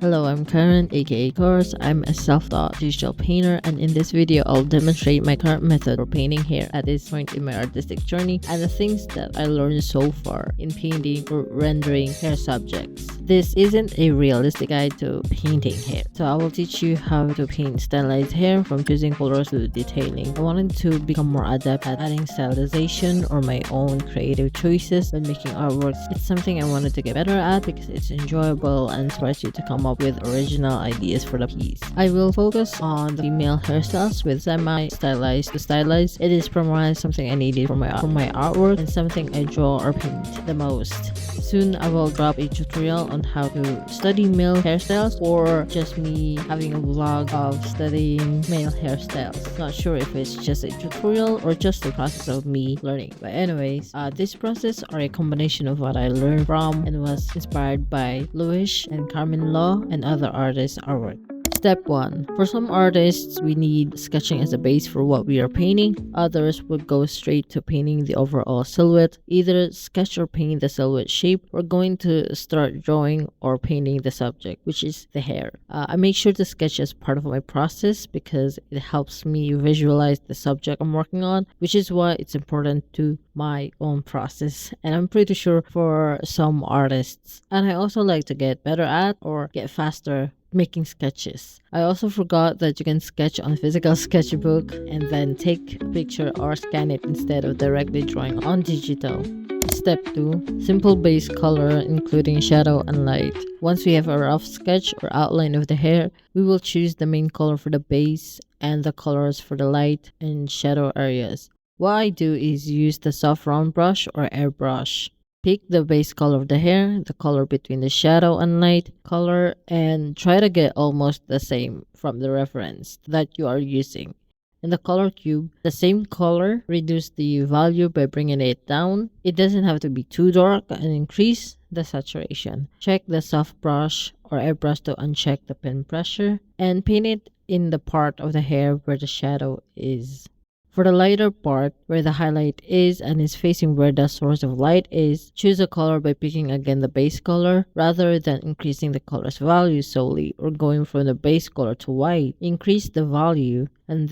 Hello, I'm Karen, aka Course. I'm a self-taught digital painter, and in this video, I'll demonstrate my current method for painting hair at this point in my artistic journey and the things that I learned so far in painting or rendering hair subjects. This isn't a realistic guide to painting hair, so I will teach you how to paint stylized hair from choosing colors to detailing. I wanted to become more adept at adding stylization or my own creative choices when making artworks. It's something I wanted to get better at because it's enjoyable and inspires you to come up with original ideas for the piece. I will focus on the female hairstyles with semi-stylized to stylized. It is primarily something I needed for my artwork and something I draw or paint the most. Soon I will drop a tutorial on how to study male hairstyles, or just me having a vlog of studying male hairstyles. Not sure if it's just a tutorial or just the process of me learning. But anyways, this process are a combination of what I learned from and was inspired by Louis and Carmen Law and other artists' artwork. Step 1. For some artists, we need sketching as a base for what we are painting. Others would go straight to painting the overall silhouette. Either sketch or paint the silhouette shape. We're going to start drawing or painting the subject, which is the hair. I make sure to sketch as part of my process because it helps me visualize the subject I'm working on, which is why it's important to my own process, and I'm pretty sure for some artists. And I also like to get better at or get faster making sketches. I also forgot that you can sketch on physical sketchbook and then take a picture or scan it instead of directly drawing on digital. Step 2. Simple base color including shadow and light. Once we have a rough sketch or outline of the hair, we will choose the main color for the base and the colors for the light and shadow areas. What I do is use the soft round brush or airbrush. Pick the base color of the hair, the color between the shadow and light color, and try to get almost the same from the reference that you are using. In the color cube, the same color, reduce the value by bringing it down. It doesn't have to be too dark, and increase the saturation. Check the soft brush or airbrush to uncheck the pen pressure, and paint it in the part of the hair where the shadow is. For the lighter part, where the highlight is and is facing where the source of light is, choose a color by picking again the base color rather than increasing the color's value solely or going from the base color to white. Increase the value, and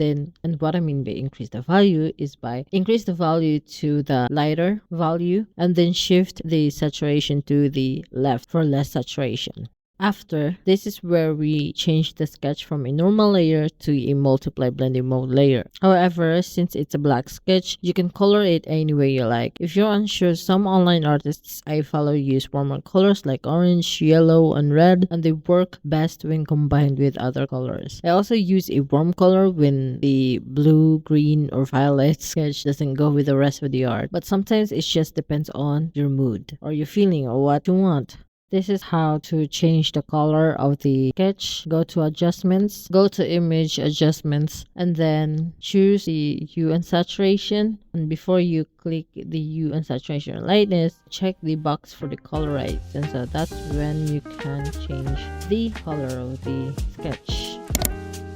what I mean by increase the value is by increase the value to the lighter value and then shift the saturation to the left for less saturation. After, this is where we change the sketch from a normal layer to a multiply blending mode layer. However, since it's a black sketch, you can color it any way you like. If you're unsure, some online artists I follow use warmer colors like orange, yellow, and red, and they work best when combined with other colors. I also use a warm color when the blue, green, or violet sketch doesn't go with the rest of the art, but sometimes it just depends on your mood or your feeling or what you want. This is how to change the color of the sketch. Go to adjustments, go to image adjustments, and then choose the hue and saturation. And before you click the hue and saturation and lightness, check the box for the colorize. And so that's when you can change the color of the sketch.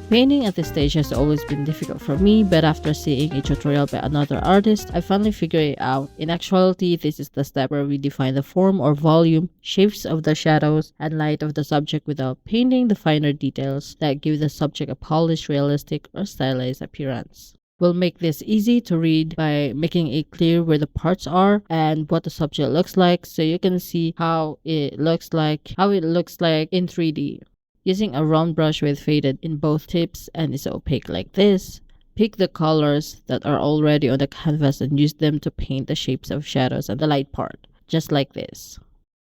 Painting at this stage has always been difficult for me, but after seeing a tutorial by another artist, I finally figured it out. In actuality, this is the step where we define the form or volume, shapes of the shadows, and light of the subject without painting the finer details that give the subject a polished, realistic, or stylized appearance. We'll make this easy to read by making it clear where the parts are and what the subject looks like, so you can see how it looks like in 3D. Using a round brush with faded in both tips and is opaque like this, pick the colors that are already on the canvas and use them to paint the shapes of shadows and the light part, just like this.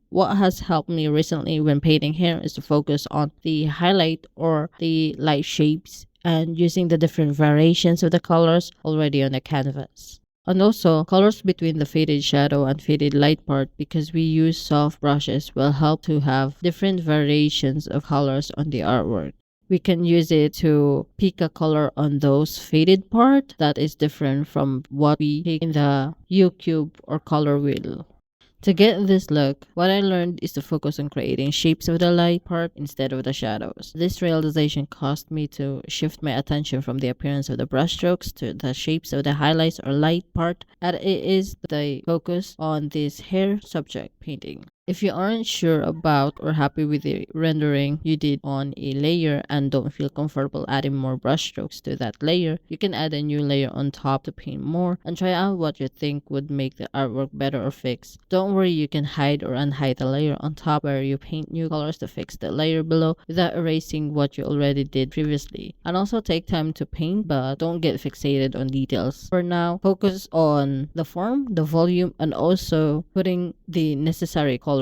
What has helped me recently when painting hair is to focus on the highlight or the light shapes and using the different variations of the colors already on the canvas. And also, colors between the faded shadow and faded light part, because we use soft brushes, will help to have different variations of colors on the artwork. We can use it to pick a color on those faded part that is different from what we pick in the hue cube or color wheel. To get this look, what I learned is to focus on creating shapes of the light part instead of the shadows. This realization caused me to shift my attention from the appearance of the brushstrokes to the shapes of the highlights or light part, and it is the focus on this hair subject painting. If you aren't sure about or happy with the rendering you did on a layer and don't feel comfortable adding more brushstrokes to that layer, you can add a new layer on top to paint more and try out what you think would make the artwork better or fix. Don't worry, you can hide or unhide the layer on top where you paint new colors to fix the layer below without erasing what you already did previously. And also take time to paint, but don't get fixated on details. For now, focus on the form, the volume, and also putting the necessary colors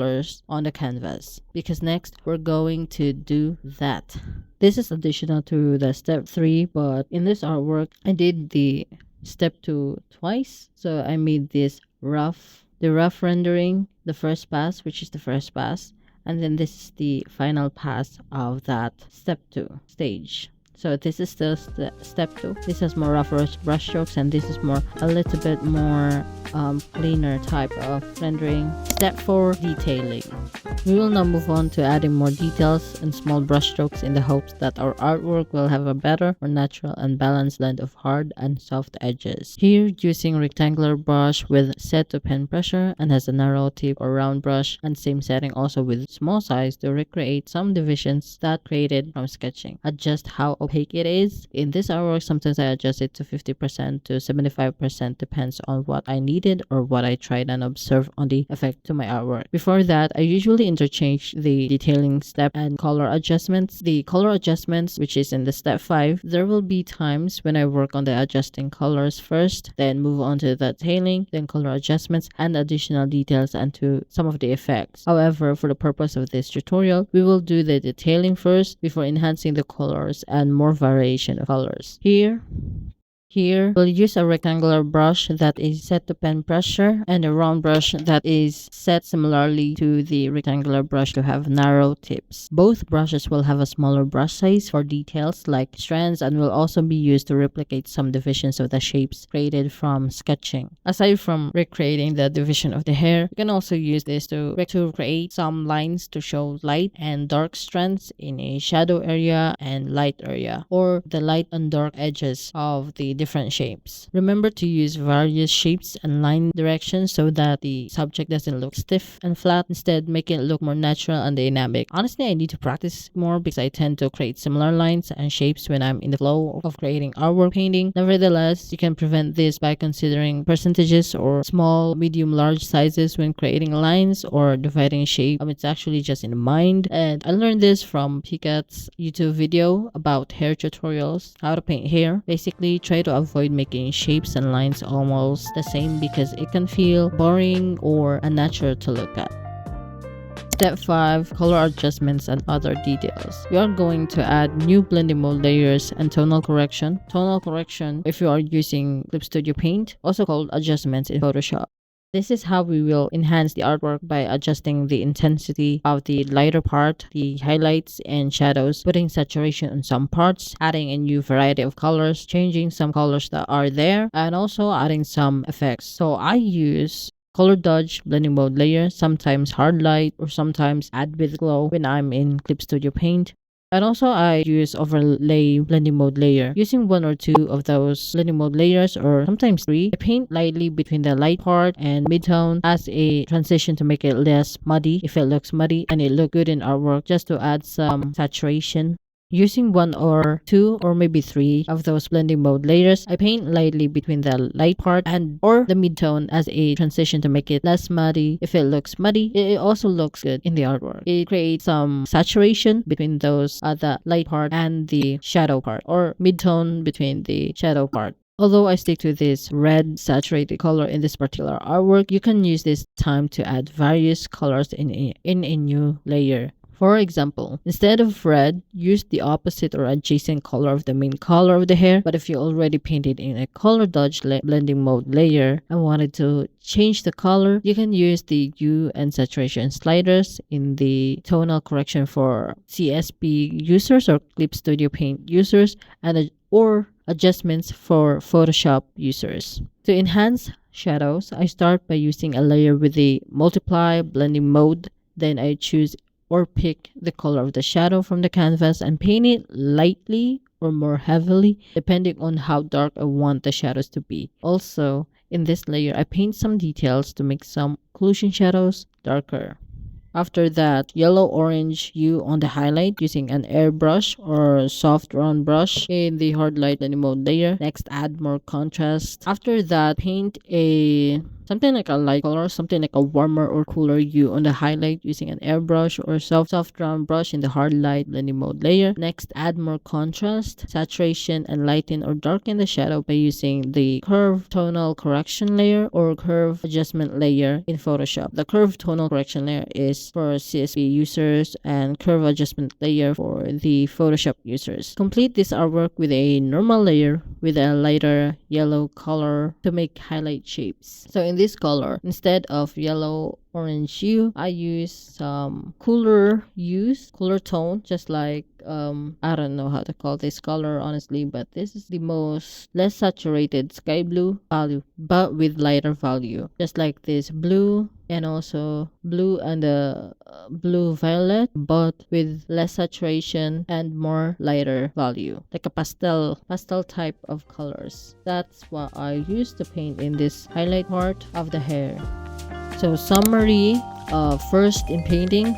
on the canvas, because next we're going to do that. This is additional to the step 3, but in this artwork I did the step 2 twice. So I made this the rough rendering, the first pass, which is the first pass, and then this is the final pass of that step 2 stage. So this is still step 2. This has more rougher brush strokes, and this is a little bit more cleaner type of rendering. Step 4, detailing. We will now move on to adding more details and small brush strokes in the hopes that our artwork will have a better, more natural and balanced blend of hard and soft edges. Here, using rectangular brush with set to pen pressure and has a narrow tip or round brush, and same setting also with small size to recreate some divisions that created from sketching. Adjust how opaque it is. In this artwork, sometimes I adjust it to 50% to 75%, depends on what I needed or what I tried and observed on the effect to my artwork. Before that, I usually interchange the detailing step and color adjustments. The color adjustments, which is in the step 5, there will be times when I work on the adjusting colors first, then move on to the detailing, then color adjustments and additional details and to some of the effects. However, for the purpose of this tutorial, we will do the detailing first before enhancing the colors and more variation of colors. Here, we'll use a rectangular brush that is set to pen pressure and a round brush that is set similarly to the rectangular brush to have narrow tips. Both brushes will have a smaller brush size for details like strands and will also be used to replicate some divisions of the shapes created from sketching. Aside from recreating the division of the hair, you can also use this to create some lines to show light and dark strands in a shadow area and light area, or the light and dark edges of the different shapes. Remember to use various shapes and line directions so that the subject doesn't look stiff and flat. Instead, make it look more natural and dynamic. Honestly, I need to practice more because I tend to create similar lines and shapes when I'm in the flow of creating artwork painting. Nevertheless, you can prevent this by considering percentages or small, medium, large sizes when creating lines or dividing a shape. It's actually just in the mind, and I learned this from Pikat's YouTube video about hair tutorials, how to paint hair. Basically, try to avoid making shapes and lines almost the same because it can feel boring or unnatural to look at. Step 5, color adjustments and other details. We are going to add new blending mode layers and tonal correction. Tonal correction, if you are using Clip Studio Paint, also called adjustments in Photoshop. This is how we will enhance the artwork by adjusting the intensity of the lighter part, the highlights and shadows, putting saturation on some parts, adding a new variety of colors, changing some colors that are there, and also adding some effects. So I use color dodge blending mode layer, sometimes hard light, or sometimes add with glow when I'm in Clip Studio Paint. And also I use overlay blending mode layer. Using 1 or 2 of those blending mode layers, or sometimes 3, I paint lightly between the light part and midtone as a transition to make it less muddy if it looks muddy and it look good in artwork, just to add some saturation. Using 1 or 2 or maybe 3 of those blending mode layers, I paint lightly between the light part and or the midtone as a transition to make it less muddy. If it looks muddy, it also looks good in the artwork. It creates some saturation between those the light part and the shadow part, or midtone between the shadow part. Although I stick to this red saturated color in this particular artwork, you can use this time to add various colors in a new layer. For example, instead of red, use the opposite or adjacent color of the main color of the hair. But if you already painted in a color dodge blending mode layer and wanted to change the color, you can use the hue and saturation sliders in the tonal correction for CSP users or Clip Studio Paint users, and or adjustments for Photoshop users. To enhance shadows, I start by using a layer with the multiply blending mode. Then I choose or pick the color of the shadow from the canvas and paint it lightly or more heavily depending on how dark I want the shadows to be. Also, in this layer, I paint some details to make some occlusion shadows darker. After that, yellow orange hue on the highlight using an airbrush or soft round brush in the hard light blending mode layer. Next, add more contrast. After that, paint a something like a light color, something like a warmer or cooler hue on the highlight using an airbrush or soft round brush in the hard light blending mode layer. Next, add more contrast, saturation, and lighten or darken the shadow by using the curve tonal correction layer or curve adjustment layer in Photoshop. The curve tonal correction layer is for CSV users and curve adjustment layer for the Photoshop users. Complete this artwork with a normal layer with a lighter yellow color to make highlight shapes. So in this color, instead of yellow orange hue, I use some cooler tone, just like I don't know how to call this color honestly, but this is the most less saturated sky blue value but with lighter value, just like this blue and also blue and blue violet but with less saturation and more lighter value, like a pastel type of colors. That's what I use to paint in this highlight part of the hair. So summary, first in painting,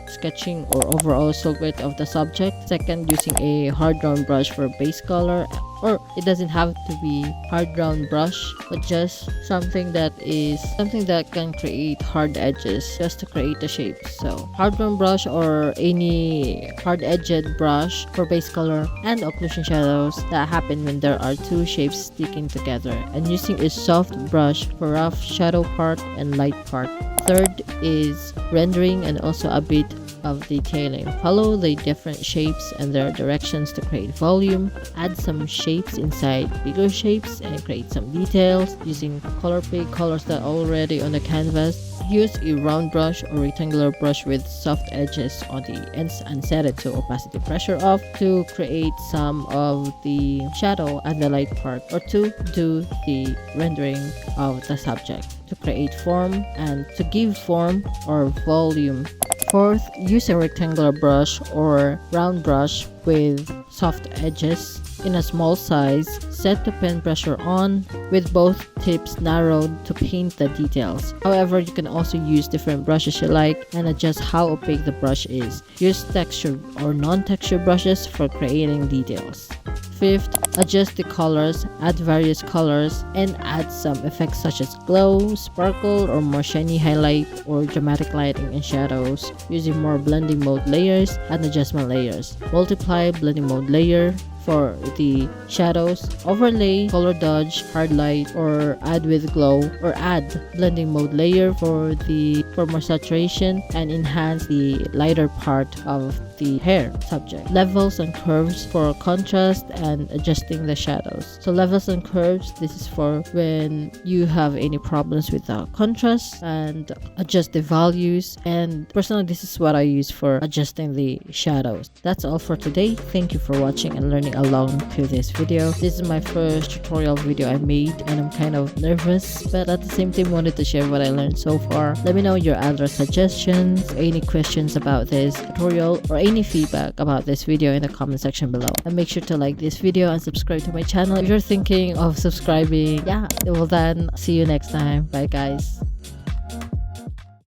sketching or overall silhouette of the subject. Second, using a hard round brush for base color, or it doesn't have to be hard round brush, but just something that can create hard edges just to create the shape. So hard round brush or any hard edged brush for base color and occlusion shadows that happen when there are two shapes sticking together, and using a soft brush for rough shadow part and light part. Third is rendering and also a bit of detailing. Follow the different shapes and their directions to create volume. Add some shapes inside bigger shapes and create some details using color pick colors that are already on the canvas. Use a round brush or rectangular brush with soft edges on the ends and set it to opacity pressure off to create some of the shadow and the light part, or to do the rendering of the subject to create form and to give form or volume. Fourth, use a rectangular brush or round brush with soft edges in a small size. Set the pen pressure on with both tips narrowed to paint the details. However, you can also use different brushes you like and adjust how opaque the brush is. Use textured or non-textured brushes for creating details. Fifth, adjust the colors, add various colors, and add some effects such as glow, sparkle, or more shiny highlight or dramatic lighting and shadows using more blending mode layers and adjustment layers. Multiply blending mode layer for the shadows, overlay, color dodge, hard light, or add with glow, or add blending mode layer for more saturation and enhance the lighter part of the hair subject. Levels and curves for contrast and adjusting the shadows. So levels and curves, this is for when you have any problems with the contrast and adjust the values, and personally this is what I use for adjusting the shadows. That's all for today. Thank you for watching and learning along to this video. This is my first tutorial video I made and I'm kind of nervous, but at the same time wanted to share what I learned so far. Let me know your other suggestions, any questions about this tutorial, or any feedback about this video in the comment section below. And make sure to like this video and subscribe to my channel if you're thinking of subscribing. Yeah, well then, see you next time. Bye guys.